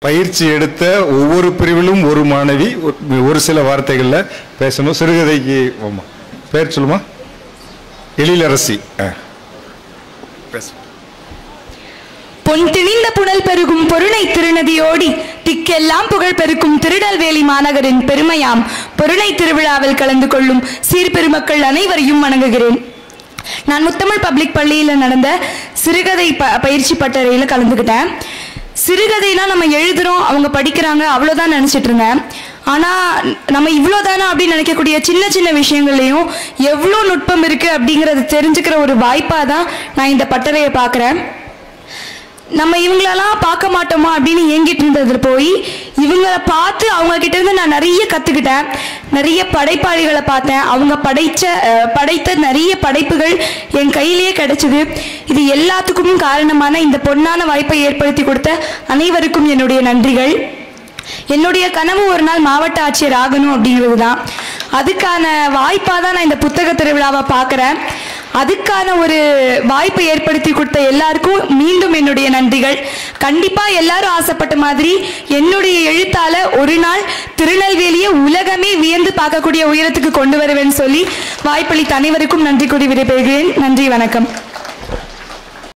பயிற்சி எடுத்த ஒவ்வொரு பிரிவிலும் ஒரு மாணவி ஒரு சில வார்த்தைகளில் பேசணும். சிறுகதைக்கு பேர் சொல்லுமா? எழிலரசி. பொன் திணிந்த புனல் பெருகும் பொருணை திருநதியோடி திக்கெல்லாம் புகழ் பெருக்கும் திருநெல்வேலி மாநகரின் பெருமையாம் பொருணை திருவிழாவில் கலந்து கொள்ளும் சீர்பெருமக்கள் அனைவரையும் வணங்குகிறேன். நான் முத்தமிழ் பப்ளிக் பள்ளியில் நடந்த சிறுகதை பயிற்சி பட்டறையில் கலந்துக்கிட்டேன். சிறுகதைனா நம்ம எழுதுறோம், அவங்க படிக்கிறாங்க, அவ்வளோதான் நினச்சிட்டு இருந்தேன். ஆனால் நம்ம இவ்வளோதானா அப்படின்னு நினைக்கக்கூடிய சின்ன சின்ன விஷயங்கள்லையும் எவ்வளோ நுட்பம் இருக்குது அப்படிங்கிறத தெரிஞ்சுக்கிற ஒரு வாய்ப்பாக தான் நான் இந்த பட்டறையை பார்க்குறேன். நம்ம இவங்களெல்லாம் பார்க்க மாட்டோமா அப்படின்னு ஏங்கிட்டு இருந்ததில் போய் இவங்களை பார்த்து அவங்கக்கிட்ட இருந்து நான் நிறைய கற்றுக்கிட்டேன். நிறைய படைப்பாளிகளை பார்த்தேன். அவங்க படைத்த நிறைய படைப்புகள் என் கையிலேயே கிடைச்சிது. இது எல்லாத்துக்கும் காரணமான இந்த பொன்னான வாய்ப்பை ஏற்படுத்தி கொடுத்த அனைவருக்கும் என்னுடைய நன்றிகள். என்னுடைய கனவு ஒரு நாள் மாவட்ட ஆட்சியர் ஆகணும் அப்படிங்கிறது தான். அதுக்கான வாய்ப்பாக தான் நான் இந்த புத்தக திருவிழாவை பார்க்குறேன். அதுக்கான ஒரு வாய்ப்பை ஏற்படுத்தி கொடுத்த எல்லாருக்கும் மீண்டும் என்னுடைய நன்றிகள். கண்டிப்பாக எல்லாரும் ஆசைப்பட்ட மாதிரி என்னுடைய எழுத்தால் ஒரு நாள் திருநெல்வேலியை உலகமே வியந்து பார்க்கக்கூடிய உயரத்துக்கு கொண்டு வருவேன்னு சொல்லி வாய்ப்பளித்த அனைவருக்கும் நன்றி கூறி விடைபெறுகிறேன். நன்றி, வணக்கம்.